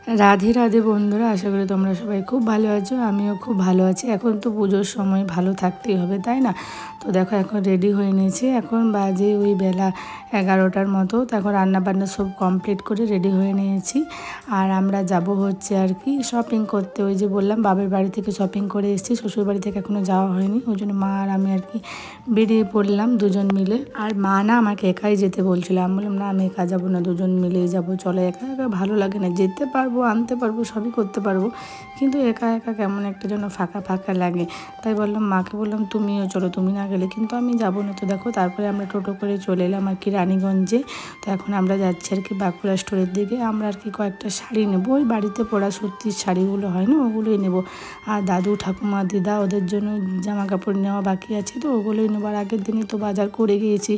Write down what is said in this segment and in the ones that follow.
রাধে রাধে বন্ধুরা, আশা করি তোমরা সবাই খুব ভালো আছো। আমিও খুব ভালো আছি। এখন তো পুজোর সময় ভালো থাকতেই হবে, তাই না? তো দেখো এখন রেডি হয়ে নিয়েছি। এখন বাজে ওই বেলা 11টার মতো। তো এখন রান্নাবান্না সব কমপ্লিট করে রেডি হয়ে নিয়েছি। আর আমরা যাব হচ্ছে আর কি শপিং করতে। ওই যে বললাম বাবার বাড়ি থেকে শপিং করে এসেছি, শ্বশুর বাড়ি থেকে এখনও যাওয়া হয়নি। ওই জন্য মা আর আমি আর কি বেরিয়ে পড়লাম দুজন মিলে। আর মা না আমাকে একাই যেতে বলছিল। আমি বললাম না, আমি একা যাবো না, দুজন মিলেই যাবো, চলো। একা একা ভালো লাগে না, যেতে পারবো, আনতে পারবো, সবই করতে পারবো, কিন্তু একা একা কেমন একটা যেন ফাঁকা ফাঁকা লাগে। তাই বললাম মাকে, বললাম তুমিও চলো, তুমি না গেলে কিন্তু আমি যাবো না। তো দেখো তারপরে আমরা টোটো করে চলে এলাম আর কি রানীগঞ্জে। তো এখন আমরা যাচ্ছি আর কি বাঁকুড়া স্টোরের দিকে। আমরা আর কি কয়েকটা শাড়ি নেবো, ওই বাড়িতে পরা সত্যি শাড়িগুলো হয় না, ওগুলোই নেবো। আর দাদু ঠাকুমা দিদা ওদের জন্য জামা কাপড় নেওয়া বাকি আছে, তো ওগুলোই নেবো। আর আগের দিনই তো বাজার করে গিয়েছি,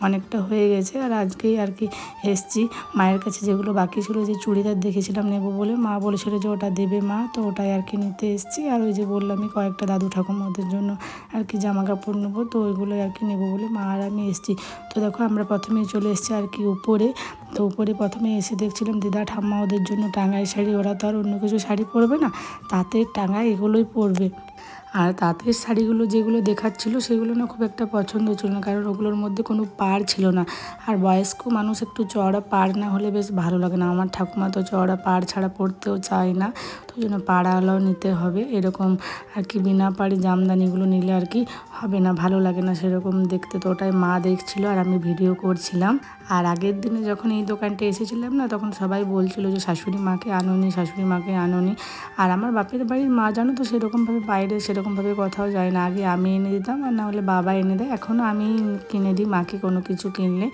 অনেকটা হয়ে গেছে। আর আজকেই আর কি এসছি মায়ের কাছে, যেগুলো বাকি ছিল, যে চুড়িদার দেখেছিলাম নেবো বলে, মা বলেছিল যে ওটা দেবে মা, তো ওটাই আর কি নিতে এসছি। আর ওই যে বললামই কয়েকটা দাদু ঠাকুমা ওদের জন্য আর কি জামা কাপড় নেবো, তো ওইগুলোই আর কি নেবো বলে মা আর আমি এসছি। তো দেখো আমরা প্রথমেই চলে এসছি আর কি উপরে। তো উপরে প্রথমে এসে দেখছিলাম দিদা ঠাম্মা ওদের জন্য টাঙ্গাই শাড়ি, ওরা তো আর অন্য কিছু শাড়ি পরবে না, তাঁতের টাঙ্গাই এগুলোই পরবে। আর তাঁতের শাড়িগুলো যেগুলো দেখাচ্ছিল সেগুলো না খুব একটা পছন্দ ছিল না, কারণ ওগুলোর মধ্যে কোনো পাড় ছিল না। আর বয়স্ক মানুষ একটু চওড়া পাড় না হলে বেশ ভালো লাগে না। আমার ঠাকুমা তো চওড়া পাড় ছাড়া পরতেও চায় না, তো ওই জন্য পাড়াওয়ালাও নিতে হবে। এরকম আর কি বিনা পাড়ে জামদানিগুলো নিলে আর কি হবে না, ভালো লাগে না সেরকম দেখতে। তো ওটাই মা দেখছিল আর আমি ভিডিও করছিলাম। আর আগের দিনে যখন এই দোকানটা এসেছিলাম না, তখন সবাই বলছিল যে শাশুড়ি মাকে আনোনি, শাশুড়ি মাকে আনোনি। আর আমার বাপের বাড়ির মা জানো তো সেরকমভাবে বাইরে সেরকমভাবে কোথাও যায় না। আগে আমি এনে দিতাম, আর না হলে বাবা এনে দেয়। এখনও আমি কিনে দিই মাকে কোনো কিছু কিনলে,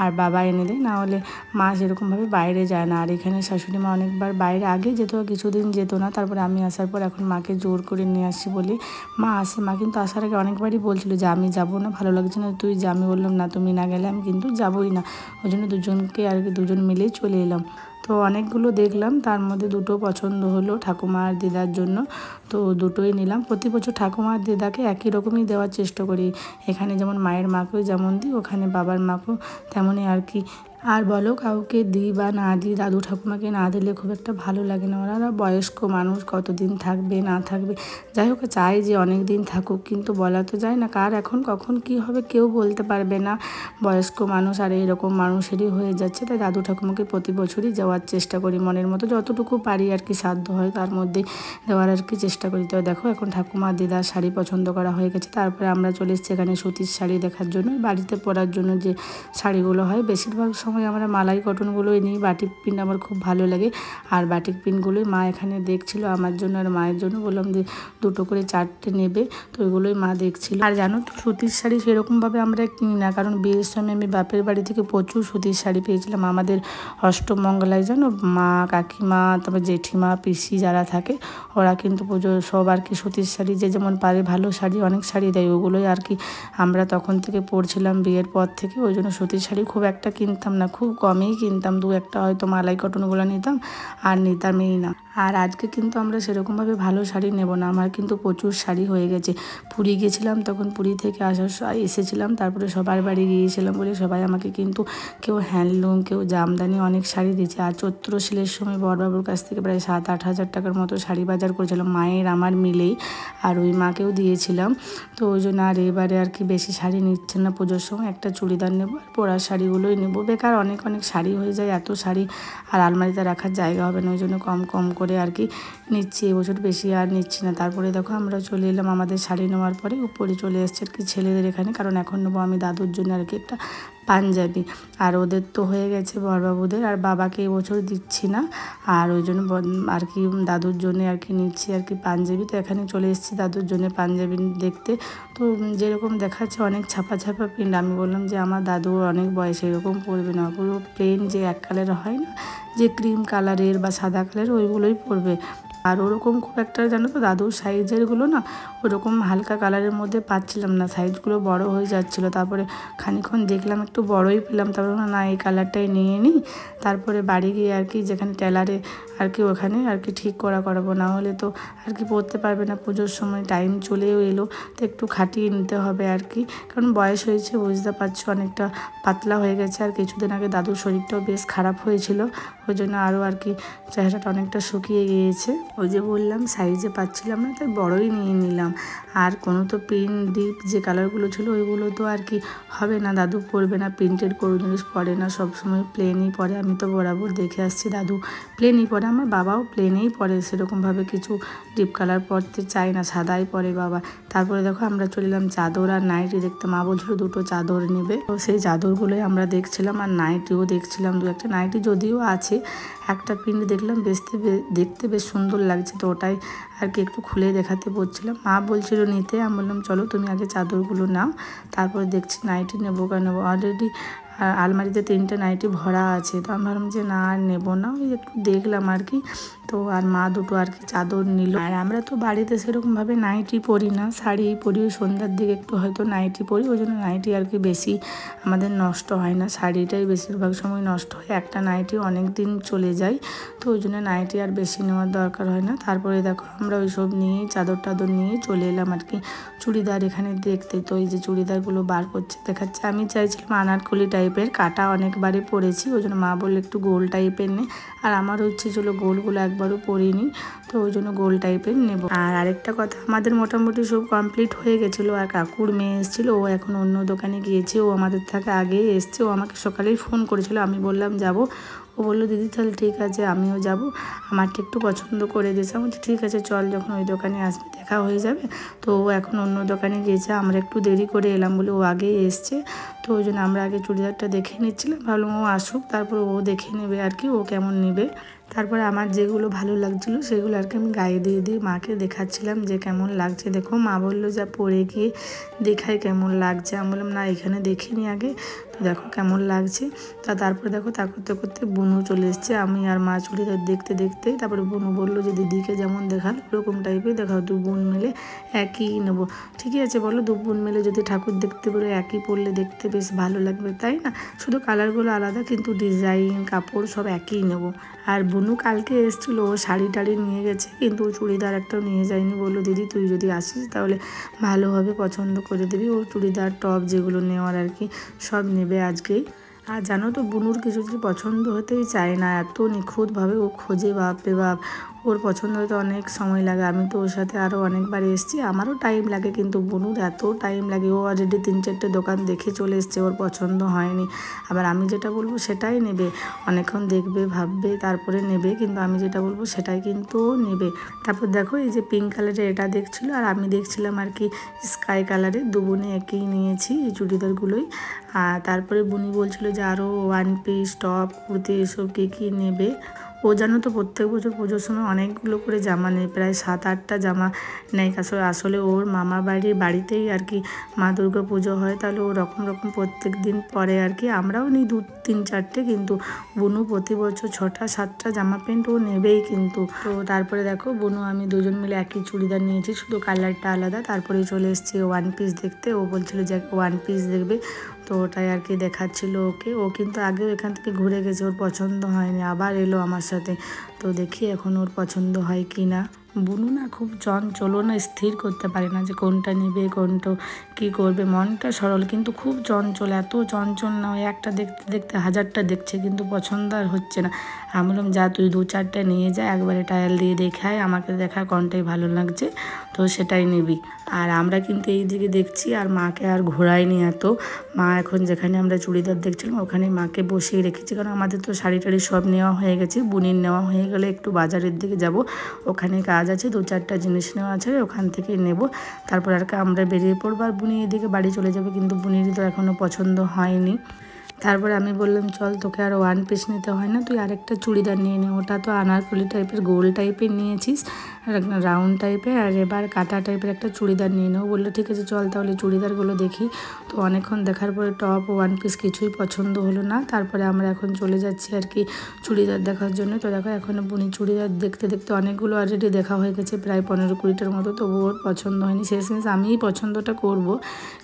আর বাবা এনে দেয়, না হলে মা সেরকমভাবে বাইরে যায় না। আর এখানে শাশুড়ি মা অনেকবার বাইরে আগে যেত, কিছুদিন যেত না, তারপরে আমি আসার পর এখন মাকে জোর করে নিয়ে আসছি বলে মা আসে। মা কিন্তু আসার আগে অনেকবারই বলছিল যে আমি যাবো না, ভালো লাগছে না, তুই যা। আমি বললাম না, তুমি না গেলে আমি কিন্তু যাবোই না। ওই জন্য দুজনকে আর কি দুজন মিলেই চলে এলাম। তো অনেকগুলো দেখলাম, তার মধ্যে দুটো পছন্দ হলো ঠাকুমা আর দিদার জন্য, তো দুটোই নিলাম। প্রতি বছর ঠাকুমা আর দিদাকে একই রকমই দেওয়ার চেষ্টা করি। এখানে যেমন মায়ের মাকেও যেমন দিই, ওখানে বাবার মাকেও তেমনই আর কি। আর বলো কাউকে দিই বা না দিই, দাদু ঠাকুমাকে না দিলে খুব একটা ভালো লাগে না। ওরা বয়স্ক মানুষ, কতদিন থাকবে না থাকবে, যাই হোক চাই যে অনেক দিন থাকুক, কিন্তু বলা তো যায় না কার এখন কখন কি হবে কেউ বলতে পারবে না। বয়স্ক মানুষ আর এরকম মানুষেরই হয়ে যাচ্ছে। তাই দাদু ঠাকুমাকে প্রতি বছরই যাওয়ার চেষ্টা করি, মনের মতো যতটুকু পারি আর কি, সাধ্য হয় তার মধ্যেই দেওয়ার আর কি চেষ্টা করি। তো দেখো এখন ঠাকুমা দিদার শাড়ি পছন্দ করা হয়ে গেছে। তারপরে আমরা চলে এসেছি এখানে সুতির শাড়ি দেখার জন্য। বাড়িতে পরার জন্য যে শাড়িগুলো হয়, বেশিরভাগ সময় আমরা মালাই কটনগুলোই নিই। বাটিক প্রিন্ট আমার খুব ভালো লাগে, আর বাটিক প্রিন্টগুলোই মা এখানে দেখছিল আমার জন্য আর মায়ের জন্য। বললাম যে দুটো করে 4টে নেবে, তো ওইগুলোই মা দেখছিল। আর জানো তো সুতির শাড়ি সেরকমভাবে আমরা কিনি না, কারণ বিয়ের সময় আমি বাপের বাড়ি থেকে প্রচুর সুতির শাড়ি পেয়েছিলাম। আমাদের অষ্টমঙ্গলায় জানো মা, কাকিমা, তারপর জেঠিমা, পিসি যারা থাকে, ওরা কিন্তু পুজো সব আর কি সুতির শাড়ি, যে যেমন পারে ভালো শাড়ি, অনেক শাড়ি দেয়, ওগুলোই আর কি আমরা তখন থেকে পরছিলাম বিয়ের পর থেকে। ওই জন্য সুতির শাড়ি খুব একটা কিনতাম না, খুব কমই কিনতাম, 2-1টা হয়তো মালাই কটনগুলো নিতাম, আর নিতামই না। আর আজকে কিন্তু আমরা সেরকমভাবে ভালো শাড়ি নেব না, আমার কিন্তু প্রচুর শাড়ি হয়ে গেছে। পুরী গেছিলাম, তখন পুরী থেকে এসেছিলাম, তারপরে সবার বাড়ি গিয়েছিলাম বলে সবাই আমাকে কিন্তু কেউ হ্যান্ডলুম, কেউ জামদানি অনেক শাড়ি দিয়েছে। আর চৈত্র সেলের সময় বড়বাবুর কাছ থেকে প্রায় 7-8 হাজার টাকার মতো শাড়ি বাজার করেছিলাম, মায়ের আমার মিলেই, আর ওই মাকেও দিয়েছিলাম। তো ওই জন্য আর এবারে আর কি বেশি শাড়ি নিচ্ছে না, পুজোর সময় একটা চুড়িদার নেবো আর পরার শাড়িগুলোই নেবো। বেকার অনেক অনেক শাড়ি হয়ে যায়, এত শাড়ি আর আলমারিতে রাখার জায়গা হবে না, ওই জন্য কম কম করে আর কি নিচ্ছি এবছর, বেশি আর নিচ্ছি না। তারপরে দেখো আমরা চলে এলাম আমাদের শাড়ি নেওয়ার পরে উপরে চলে এসছে আর কি ছেলেদের এখানে, কারণ এখন নেবো আমি দাদুর জন্য আর কি একটা পাঞ্জাবি। আর ওদের তো হয়ে গেছে বড়বাবুদের, আর বাবাকে এবছর দিচ্ছি না, আর ওই জন্য আর কি দাদুর জন্য আর কি নিচ্ছি আর কি পাঞ্জাবি। তো এখানে চলে এসেছি দাদুর জন্য পাঞ্জাবি দেখতে। তো যেরকম দেখাচ্ছে অনেক ছাপা ছাপা প্রিন্ট, আমি বললাম যে আমার দাদু অনেক বয়স, এরকম পরবে না, পুরো প্লেন যে এক কালার হয় না, যে ক্রিম কালারের বা সাদা কালারের, ওইগুলোই পরবে। আর ওরকম খুব একটা জানো তো দাদুর সাইজেরগুলো না ওরকম হালকা কালারের মধ্যে পাচ্ছিলাম না, সাইজগুলো বড় হয়ে যাচ্ছিলো। তারপরে খানিকক্ষণ দেখলাম একটু বড়ই পেলাম, তারপরে না এই কালারটাই নিয়ে নিই। তারপরে বাড়ি গিয়ে আর কি যেখানে টেলারে আর কি ওখানে আর কি ঠিক করাবো, না হলে তো আর কি পরতে পারবে না। পুজোর সময় টাইম চলেও এলো, তো একটু খাটিয়ে নিতে হবে আর কি, কারণ বয়স হয়েছে বুঝতে পারছো, অনেকটা পাতলা হয়ে গেছে। আর কিছুদিন আগে দাদুর শরীরটাও বেশ খারাপ হয়েছিল, ওই জন্য আরও আর কি চেহারাটা অনেকটা শুকিয়ে গিয়েছে। ওই যে বললাম সাইজে পাচ্ছিলাম না, তাই বড়ই নিয়ে নিলাম। আর কোনো তো প্রিন্ট ডিপ যে কালারগুলো ছিল ওইগুলো তো আর কি হবে না, দাদু পরবে না, প্রিন্টেড কোনো জিনিস পরে না, সবসময় প্লেনই পরে। আমি তো বরাবর দেখে আসছি দাদু প্লেনই পরে, আমার বাবাও প্লেনেই পরে, সেরকমভাবে কিছু ডিপ কালার পরতে চায় না, সাদাই পরে বাবা। তারপরে দেখো আমরা চলে এলাম চাদর আর নাইটি দেখতে। মা বলছিল দুটো চাদর নেবে, তো সেই চাদরগুলোই আমরা দেখছিলাম আর নাইটিও দেখছিলাম। দু একটা নাইটি যদিও আছে, একটা প্রিন্ট দেখলাম দেখতে বেশ সুন্দর লাগছে, তো ওটাই আর কি একটু খুলে দেখাতে বলছিলাম। মা বলছিল নিতে, আমি বললাম চলো তুমি আগে চাদরগুলো নাও, তারপরে দেখছি নাইটি নেবো কেন। অলরেডি আলমারিতে 3টে নাইটি ভরা আছে, তো আমি ভাবলাম যে না আর নেবো না, ওই একটু দেখলাম আর কি। তো আর মা দুটো আর কি চাদর নিল। আর আমরা তো বাড়িতে সেরকমভাবে নাইটি পরি না, শাড়ি পরি, সন্ধ্যার দিকে একটু হয়তো নাইটি পরি, ওই জন্য নাইটি আর কি বেশি আমাদের নষ্ট হয় না, শাড়িটাই বেশিরভাগ সময় নষ্ট হয়। একটা নাইটি অনেক দিন চলে যায়, তো ওই জন্য নাইটি আর বেশি নেওয়ার দরকার হয় না। তারপরে দেখো আমরা ওইসব নিয়েই চাদর টাদর নিয়ে চলে এলাম আর কি চুড়িদার এখানে দেখতে। তো এই যে চুড়িদারগুলো বার করছে দেখাচ্ছে, আমি চাইছিলাম আনারকলি টাইপের, কাটা অনেকবারই পরেছি, ওই জন্য মা বললে একটু গোল টাইপের নে, আর আমার হচ্ছে চলো গোলগুলো একবারও পরিনি, তো ওই জন্য গোল টাইপের নেব। আর আরেকটা কথা, আমাদের মোটামুটি সব কমপ্লিট হয়ে গেছিলো, আর কাকুর মেয়ে এসেছিলো, ও এখন অন্য দোকানে গিয়েছে, ও আমাদের থেকে আগে এসছে, ও আমাকে সকালেই ফোন করেছিল, আমি বললাম যাব, ও বললো দিদি তাহলে ঠিক আছে আমিও যাব, আমারটা একটু পছন্দ করে দিয়েছে। আমি বলছি ঠিক আছে চল, যখন ওই দোকানে আসবে দেখা হয়ে যাবে। তো ও এখন অন্য দোকানে গিয়েছে, আমরা একটু দেরি করে এলাম বলে ও আগেই এসছে, তো ওই জন্য আমরা আগে চুড়িদারটা দেখে নিচ্ছিলাম, ভাবলাম ও আসুক তারপর ও দেখে নেবে আর কি ও কেমন নেবে। তারপরে আমার যেগুলো ভালো লাগছিলো সেগুলো আর কি আমি গায়ে দিয়ে দিয়ে মাকে দেখাচ্ছিলাম যে কেমন লাগছে। দেখো মা বললো যা পরে গিয়ে দেখাই কেমন লাগছে, আমি বললাম না এখানে দেখিনি আগে, তো দেখো কেমন লাগছে। তারপরে দেখো তা করতে করতে বুনু চলে এসছে, আমি আর মা চুড়িদার দেখতে দেখতে, তারপরে বুনু বললো যে দিদিকে যেমন দেখালো ওরকম টাইপের দেখাও, দু বোন মিলে একই নেবো। ঠিকই আছে বলো, দু বোন মিলে যদি ঠাকুর দেখতে পারো একই পরলে দেখতে বেশ ভালো লাগবে, তাই না? শুধু কালারগুলো আলাদা, কিন্তু ডিজাইন কাপড় সব একই নেবো। আর বুনু কালকে এসেছিলো, ও শাড়ি টাড়ি নিয়ে গেছে, কিন্তু চুড়িদার একটাও নিয়ে যায়নি, বললো দিদি তুই যদি আসিস তাহলে ভালোভাবে পছন্দ করে দিবি, ও চুড়িদার টপ যেগুলো নেওয়ার আর কি সব নেবে আজকেই। আর জানো তো বুনুর কিছু কিছু পছন্দ হতেই চায় না, এত নিখুঁতভাবে ও খোঁজে, বাপরে বাপ, ওর পছন্দ হতে অনেক সময় লাগে। আমি তো ওর সাথে আরও অনেকবার এসেছি, আমারও টাইম লাগে, কিন্তু বুনুর এত টাইম লাগে, ও অলরেডি 3-4টে দোকান দেখে চলে এসছে, ওর পছন্দ হয়নি। আবার আমি যেটা বলবো সেটাই নেবে, অনেকক্ষণ দেখবে ভাববে তারপরে নেবে, কিন্তু আমি যেটা বলবো সেটাই কিন্তু ও নেবে। তারপর দেখো এই যে পিঙ্ক কালারের এটা দেখছিলো, আর আমি দেখছিলাম আর কি স্কাই কালারের, দু বোনে একই নিয়েছি এই চুড়িদারগুলোই। আর তারপরে বুনি বলছিল যে আরও ওয়ান পিস টপ কুর্তি এসব কী নেবে। ও জানো তো প্রত্যেক বছর পুজোর সময় অনেকগুলো করে জামা নেয়, প্রায় 7-8টা জামা নেয়। আসলে ওর মামা বাড়িতেই আর কি মা দুর্গা পুজো হয়, তাহলে ও রকম প্রত্যেক দিন পরে আর কি। আমরাও নিই 2-3-4টে, কিন্তু বুনু প্রতি বছর 6টা-7টা জামা প্যান্ট ও নেবেই কিন্তু। তো তারপরে দেখো বুনু আমি দুজন মিলে একই চুড়িদার নিয়েছি, শুধু কালারটা আলাদা। তারপরে চলে এসেছি ওয়ান পিস দেখতে, ও বলছিল যে ওয়ান পিস দেখবে, তো ওটাই আর কি দেখাচ্ছিল ওকে। ও কিন্তু আগেও এখান থেকে ঘুরে গেছে, ওর পছন্দ হয়নি, আবার এলো আমার সাথে, তো দেখি এখন ওর পছন্দ হয় কি না। বুনু না খুব চঞ্চল, না স্থির করতে পারে না যে কোনটা নেবে কোনটা কী করবে, মনটা সরল কিন্তু খুব চঞ্চল, এত চঞ্চল না, ওই একটা দেখতে দেখতে 1000টা দেখছে কিন্তু পছন্দ আর হচ্ছে না। আমি বললাম যা তুই 2-4টে নিয়ে যা, একবারে ট্রায়াল দিয়ে দেখায়, আমাকে দেখা কোনটাই ভালো লাগছে তো সেটাই নিবি। আর আমরা কিন্তু এই দিকে দেখছি, আর মাকে আর ঘোরায়নি এত। মা এখন যেখানে আমরা চুড়িদার দেখছিলাম ওখানে মাকে বসিয়ে রেখেছি, কারণ আমাদের তো শাড়ি টাড়ি সব নেওয়া হয়ে গেছে, বুনির নেওয়া হয়ে গেলে একটু বাজারের দিকে যাব, ওখানে কাজ আছে, 2-4টা জিনিস নেওয়া আছে, ওখান থেকে নেব। তারপর আর আমরা বেরিয়ে পড়বো, আর বুনি এদিকে বাড়ি চলে যাবে, কিন্তু বুনির তো এখনও পছন্দ হয়নি। তারপরে আমি বললাম চল তোকে আর ওয়ান পিস নিতে হয় না, তুই আরেকটা চুড়িদার নিয়ে নে, ওটা তো আনারকলি টাইপের গোল টাইপের নিয়েছিস, রাউন্ড টাইপের আর এবার কাটা টাইপের একটা চুড়িদার নিয়ে নেবো। বললো ঠিক আছে চল তাহলে চুড়িদারগুলো দেখি। তো অনেকক্ষণ দেখার পরে টপ ওয়ান পিস কিছুই পছন্দ হলো না। তারপরে আমরা এখন চলে যাচ্ছি আর কি চুড়িদার দেখার জন্য। তো দেখো এখন বুনি চুড়িদার দেখতে দেখতে অনেকগুলো অলরেডি দেখা হয়ে গেছে, প্রায় 15-20টার মতো। তবু ওর পছন্দ হয়নি, শেষমেশ আমিই পছন্দটা করব।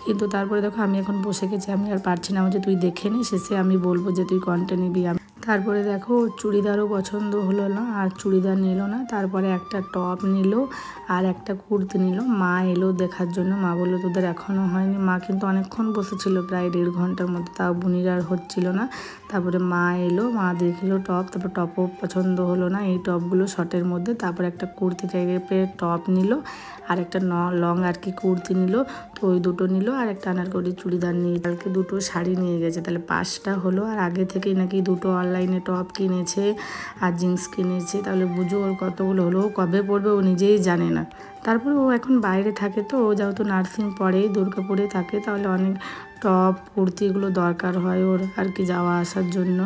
কিন্তু তারপরে দেখো আমি এখন বসে গেছি, আমি আর পারছি না যে তুই দেখে নি, শেষে আমি বলবো যে তুই কোনটা নিবি। তারপরে দেখো চুড়িদারও পছন্দ হলো না আর চুড়িদার নিল না। তারপরে একটা টপ নিল আর একটা কুর্তি নিল। মা এলো দেখার জন্য, মা বললো তোদের এখনও হয়নি। মা কিন্তু অনেকক্ষণ বসেছিল, প্রায় 1.5 ঘন্টার মতো, তাও বুনির আর হচ্ছিল না। তারপরে মা এলো, মা দেখলো টপ, তারপর টপও পছন্দ হলো না, এই টপগুলো শর্টের মধ্যে। তারপরে একটা কুর্তি টাইপের টপ নিল আর একটা লং আর কি কুর্তি নিল। তো ওই দুটো নিল আর একটা আনারকলি চুড়িদার নিয়ে কালকে দুটো শাড়ি নিয়ে গেছে, তাহলে 5টা হলো। আর আগে থেকেই নাকি দুটো অনলাইনে টপ কিনেছে আর জিন্স কিনেছে, তাহলে বুঝো ওর কতগুলো হলো, ও কবে পড়বে ও নিজেই জানে না। তারপরে ও এখন বাইরে থাকে, তো ও যেহেতু নার্সিং পড়ে দুর্গাপুরে থাকে, তাহলে অনেক টপ কুর্তি এগুলো দরকার হয় ওর আর কি যাওয়া আসার জন্য।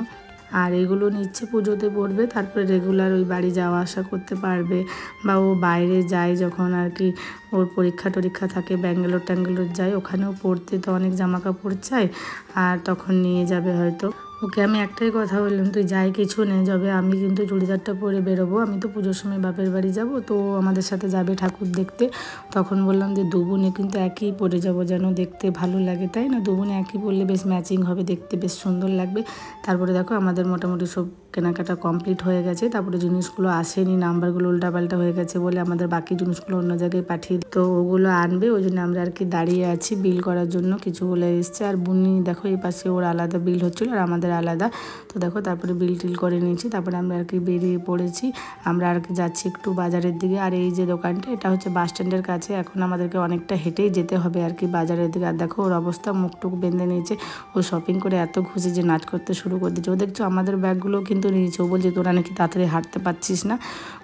আর এগুলো নিচ্ছে পুজোতে পড়বে, তারপরে রেগুলার ওই বাড়ি যাওয়া আসা করতে পারবে। বা ও বাইরে যায় যখন আর কি ওর পরীক্ষা টরীক্ষা থাকে, ব্যাঙ্গালোর ট্যাঙ্গালোর যায়, ওখানেও পড়তে তো অনেক জামা কাপড় চাই, আর তখন নিয়ে যাবে হয়তো। ওকে আমি একটাই কথা বললাম তুই যাই কিছু নিয়ে যাবে, আমি কিন্তু চুড়িদারটা পরে বেরোবো, আমি তো পুজোর সময় বাপের বাড়ি যাব, তো আমাদের সাথে যাবে ঠাকুর দেখতে। তখন বললাম যে দুবোনে কিন্তু একই পরে যাব, যেন দেখতে ভালো লাগে, তাই না? দুবোনে একই পরলে বেশ ম্যাচিং হবে, দেখতে বেশ সুন্দর লাগবে। তারপরে দেখো আমাদের মোটামুটি সব কেনাকাটা কমপ্লিট হয়ে গেছে। তারপরে জিনিসগুলো আসেনি, নাম্বারগুলো উল্টাপাল্টা হয়ে গেছে বলে আমাদের বাকি জিনিসগুলো অন্য জায়গায় পাঠিয়ে, তো ওগুলো আনবে, ওই জন্য আমরা আর কি দাঁড়িয়ে আছি বিল করার জন্য। কিছু বলে এসছে আর বুনি দেখো এই পাশে ওর আলাদা বিল হচ্ছিলো আর আমাদের আলাদা। তো দেখো তারপরে বিল টিল করে নিয়েছি, তারপরে আমরা আর কি বেরিয়ে পড়েছি। আমরা আর কি যাচ্ছি একটু বাজারের দিকে। আর এই যে দোকানটা, এটা হচ্ছে বাস স্ট্যান্ডের কাছে, এখন আমাদেরকে অনেকটা হেঁটেই যেতে হবে আর কি বাজারের দিকে। আর দেখো ওর অবস্থা, মুখটুক বেঁধে নিয়েছে, ও শপিং করে এত খুশি যে নাচ করতে শুরু করে দিচ্ছে। ও দেখছো আমাদের ব্যাগগুলো কিন্তু নিয়েছে, ও বলছে তোরা নাকি তাড়াতাড়ি হাঁটতে পারছিস না,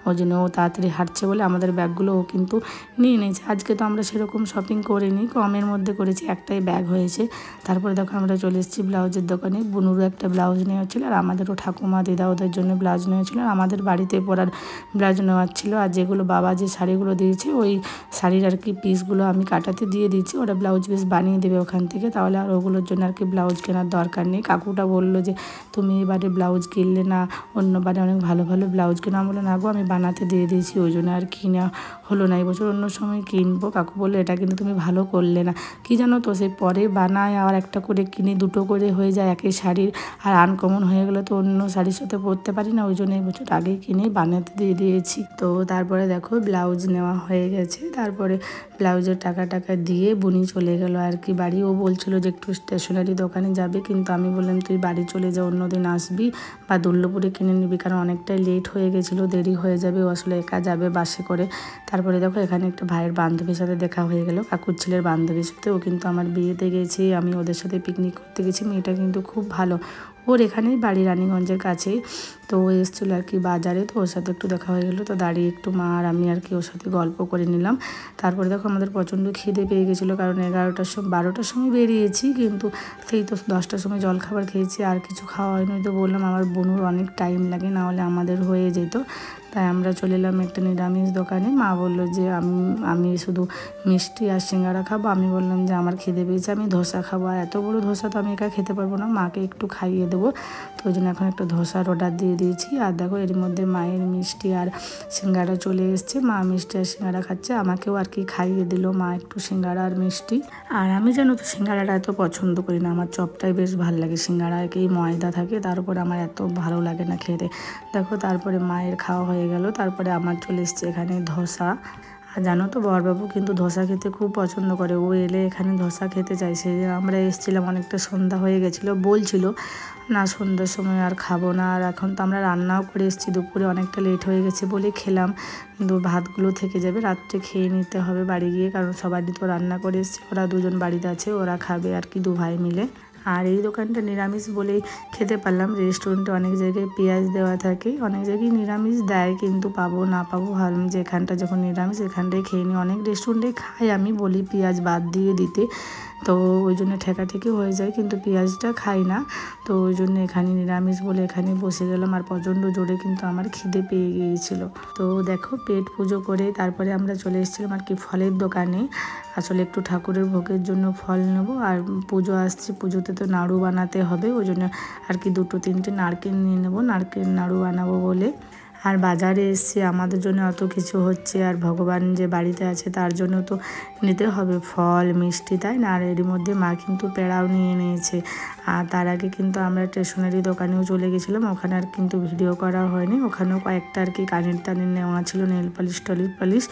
ওই জন্য ও তাড়াতাড়ি হাঁটছে বলে আমাদের ব্যাগগুলো ও কিন্তু নিয়ে নিয়েছে। আজকে তো আমরা সেরকম শপিং করিনি, কমের মধ্যে করেছি, একটাই ব্যাগ হয়েছে। তারপরে দেখো আমরা চলে এসেছি ব্লাউজের দোকানে। বুনুরও একটা ব্লাউজ নেওয়া ছিল আর আমাদেরও ঠাকুমা দিদা ওদের জন্য ব্লাউজ নেওয়া ছিল, আর আমাদের বাড়িতে পরার ব্লাউজ নেওয়ার ছিল। আর যেগুলো বাবা যে শাড়িগুলো দিয়েছে ওই শাড়ির আর কি পিসগুলো আমি কাটাতে দিয়ে দিয়েছি, ওরা ব্লাউজ পিস বানিয়ে দেবে ওখান থেকে, তাহলে আর ওগুলোর জন্য আর কি ব্লাউজ কেনার দরকার নেই। কাকুটা বললো যে তুমি এবারে ব্লাউজ কিনলে না, অন্যবারে অনেক ভালো ভালো ব্লাউজ কেনা। বলে না গো আমি বানাতে দিয়ে দিয়েছি, ওই জন্য আর কিনা হলো না, এবছর অন্য সময় কিনবো। কাকু বললো এটা কিন্তু তুমি ভালো করলে না, কি জানো তো সেই পরে বানায় আর একটা করে কিনে দুটো করে হয়ে যায় একই শাড়ির, আর আনকমন হয়ে গেলে তো অন্য শাড়ির সাথে পরতে পারি না, ওই জন্য এবছর আগেই কিনে বানাতে দিয়ে দিয়েছি। তো তারপরে দেখো ব্লাউজ নেওয়া হয়ে গেছে, তারপরে ব্লাউজের টাকা দিয়ে বুনি চলে গেল আর কি বাড়ি। ও বলছিল যে একটু স্টেশনারি দোকানে যাবে, কিন্তু আমি বললাম তুই বাড়ি চলে যা, অন্যদিন আসবি বা দুর্লভপুরে কিনে নিবি, কারণ অনেকটাই লেট হয়ে গেছিলো, দেরি হয়ে যাবে, ও আসলে একা যাবে বাসে করে। তারপরে দেখো এখানে একটা ভাইয়ের বান্ধবীর সাথে দেখা হয়ে গেল, কাকুর ছেলের বান্ধবীর সাথে। ও কিন্তু আমার বিয়েতে গেছি, আমি ওদের সাথে পিকনিক করতে গেছি, মেয়েটা কিন্তু খুব ভালো, ওর এখানেই বাড়ি রানীগঞ্জের কাছেই। তো ও এসেছিলো আর কি বাজারে, তো ওর সাথে একটু দেখা হয়ে গেলো, তো দাঁড়িয়ে একটু মা আর আমি আর কি ওর সাথে গল্প করে নিলাম। তারপরে দেখো আমাদের প্রচণ্ড খিদে পেয়ে গেছিলো, কারণ 12টার সময় বেরিয়েছি, কিন্তু সেই তো 10টার সময় জলখাবার খেয়েছি, আর কিছু খাওয়া হয়নি। তো বললাম আমার বোনুর অনেক টাইম লাগে, না হলে আমাদের হয়ে যেত। তাই আমরা চলে এলাম একটা নিরামিষ দোকানে। মা বললো যে আমি শুধু মিষ্টি আর সিঙ্গারা খাবো। আমি বললাম যে আমার খিদে পেয়েছে, আমি ধোসা খাবো, আর এত বড়ো ধোসা তো আমি একা খেতে পারবো না, মাকে একটু খাইয়ে দেবো। তো ওই জন্য এখন একটা ধোসার অর্ডার দিয়ে দিয়েছি। আর দেখো এর মধ্যে মায়ের মিষ্টি আর সিঙ্গারা চলে এসছে, মা মিষ্টি আর সিঙ্গারা খাচ্ছে, আমাকেও আর কি খাইয়ে দিল মা একটু সিঙ্গারা আর মিষ্টি। আর আমি জানো তো সিঙ্গারাটা এত পছন্দ করি না, আমার চপটাই বেশ ভালো লাগে, সিঙ্গারাকেই ময়দা থাকে, তারপরে আমার এত ভালো লাগে না খেতে। দেখো তারপরে মায়ের খাওয়া হয়ে গেল, তারপরে আমার চলে এসছে এখানে ধোসা। আর জানো তো বরবাবু কিন্তু ধোসা খেতে খুব পছন্দ করে, ও এলে এখানে ধোসা খেতে চাই। সেই আমরা এসেছিলাম, অনেকটা সন্ধ্যা হয়ে গেছিলো, বলছিল না সন্ধ্যার সময় আর খাবো না। আর এখন তো আমরা রান্নাও করে এসেছি, দুপুরে অনেকটা লেট হয়ে গেছে বলে খেলাম, কিন্তু ভাতগুলো থেকে যাবে, রাত্রে খেয়ে নিতে হবে বাড়ি গিয়ে, কারণ সবারই তো রান্না করে এসেছি, ওরা দুজন বাড়িতে আছে, ওরা খাবে আর কি 2 ভাই মিলে। আর এই দোকানটা নিরামিষ বলেই খেতে পারলাম, রেস্টুরেন্টে অনেক জায়গায় পেঁয়াজ দেওয়া থাকে, অনেক জায়গায় নিরামিষ দেয়, কিন্তু পাবো না পাবো ভাবলাম যে এখানটা যখন নিরামিষ এখানটাই খেয়ে নিই। অনেক রেস্টুরেন্টে খাই, আমি বলি পেঁয়াজ বাদ দিয়ে দিতে, তো ওই জন্য ঠেকাঠেকি হয়ে যায়, কিন্তু পেঁয়াজটা খাই না। তো ওই জন্য এখানে নিরামিষ বলে এখানে বসে গেলাম। আর প্রচণ্ড জোরে কিন্তু আমার খিদে পেয়ে গিয়েছিল। তো দেখো পেট পুজো করে তারপরে আমরা চলে এসেছিলাম আর কি ফলের দোকানে। আসলে একটু ঠাকুরের ভোগের জন্য ফল নেব, আর পুজো আসছে, পুজোতে তো নাড়ু বানাতে হবে, ওই জন্য আর কি 2-3টে নারকেল নিয়ে নেবো, নারকেল নাড়ু বানাবো বলে। আর বাজারে এসছি, আমাদের জন্য অত কিছু হচ্ছে, আর ভগবান যে বাড়িতে আছে তার জন্য তো নিতে হবে ফল মিষ্টি, তাই না? আর এর মধ্যে মা কিন্তু পেড়াও নিয়ে নিয়েছে। আর তার আগে কিন্তু আমরা স্টেশনারি দোকানেও চলে গেছিলাম, ওখানে আর কিন্তু ভিডিও করা হয়নি। ওখানেও কয়েকটা আর কি কানের টানের নেওয়া ছিল, নেল পালিশ টলিশ পালিশ,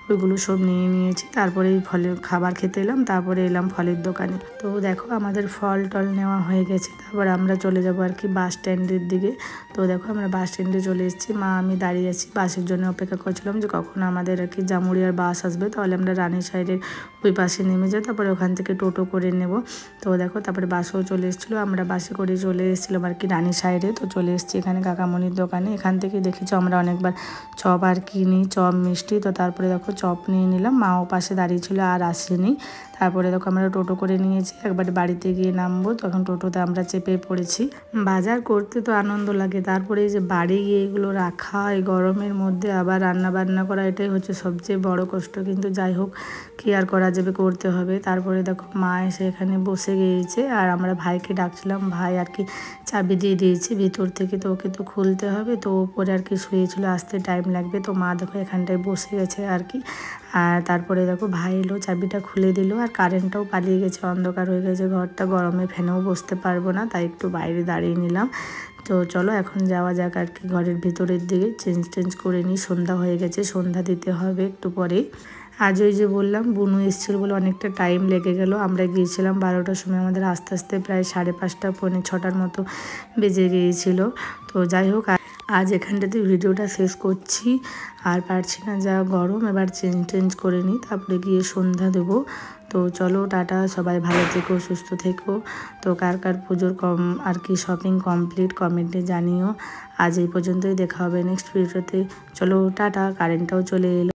ওইগুলো সব নিয়ে নিয়েছি। তারপরে এই ফলের খাবার খেতে এলাম, তারপরে এলাম ফলের দোকানে। তো দেখো আমাদের ফল টল নেওয়া হয়ে গেছে, তারপর আমরা চলে যাবো আর কি বাস স্ট্যান্ডের দিকে। তো দেখো আমরা বাস স্ট্যান্ডে চলে এসেছি, মা আমি দাঁড়িয়ে আছি, বাসের জন্য অপেক্ষা করছিলাম যে কখন আমাদের আর কি জামুড়িয়ার বাস আসবে, তাহলে আমরা রানী সাইডের ওই পাশে নেমে যাই, তারপরে ওখান থেকে টোটো করে নেব। তো দেখো তারপরে বাসও চলে এসেছিলো, আমরা বাসে করে চলে এসেছিলাম আর কি রানী সাইডে। তো চলে এসেছি এখানে কাকামণির দোকানে, এখান থেকে দেখেছো আমরা অনেকবার চপ আর কিনি, চপ মিষ্টি। তো তারপরে দেখো চপ নিয়ে নিলাম, মাও পাশে দাঁড়িয়ে ছিল আর আসেনি। তারপরে দেখো আমরা টোটো করে নিয়েছি, একবারে বাড়িতে গিয়ে নামবো, তখন টোটোতে আমরা চেপে পড়েছি। বাজার করতে তো আনন্দ লাগে, তারপরে এই যে বাড়ি গিয়ে এগুলো রাখা, এই গরমের মধ্যে আবার রান্না বান্না করা, এটাই হচ্ছে সবচেয়ে বড় কষ্ট। কিন্তু যাই হোক, কি আর করা যাবে, করতে হবে। তারপরে দেখো মা এসে এখানে বসে গিয়েছে, আর আমরা ভাইকে ডাকছিলাম, ভাই আর কি চাবি দিয়ে দিয়েছে ভিতর থেকে, তো ওকে তো খুলতে হবে। তো ওপরে আর কি শুয়েছিল, আসতে টাইম লাগবে। তো মা দেখো এখানটায় বসে গেছে আর কি। আর তারপরে দেখো ভাই এলো, চাবিটা খুলে দিল, আর কারেন্টটাও পালিয়ে গেছে, অন্ধকার হয়ে গেছে ঘরটা, গরমে ফ্যানেও বসতে পারবো না, তাই একটু বাইরে দাঁড়িয়ে নিলাম। তো চলো এখন যাওয়া যাক আর কি ঘরের ভিতরের দিকে, চেঞ্জ করে নিই, সন্ধ্যা হয়ে গেছে, সন্ধ্যা দিতে হবে একটু পরে। আজ ওই যে বললাম বুনু এসেছিল বলে অনেকটা টাইম লেগে গেল, আমরা গিয়েছিলাম 12টার সময়, আমাদের আস্তে আস্তে প্রায় 5:30 পৌনে 6টার মতো বেজে গিয়েছিল। তো যাই হোক আজ এখানটাতে ভিডিওটা শেষ করছি, আর পারছি না, যা গরম। এবার চেঞ্জ করে নিই, তারপরে গিয়ে সন্ধ্যা দেবো। তো চলো টাটা, সবাই ভালো থেকো, সুস্থ থেকো। তো কার কার পুজোর আর কি শপিং কমপ্লিট কমেন্টে জানিও। আজ এই পর্যন্তই, দেখা হবে নেক্সট ভিডিওতে। চলো টাটা, কারেন্টটাও চলে এলো।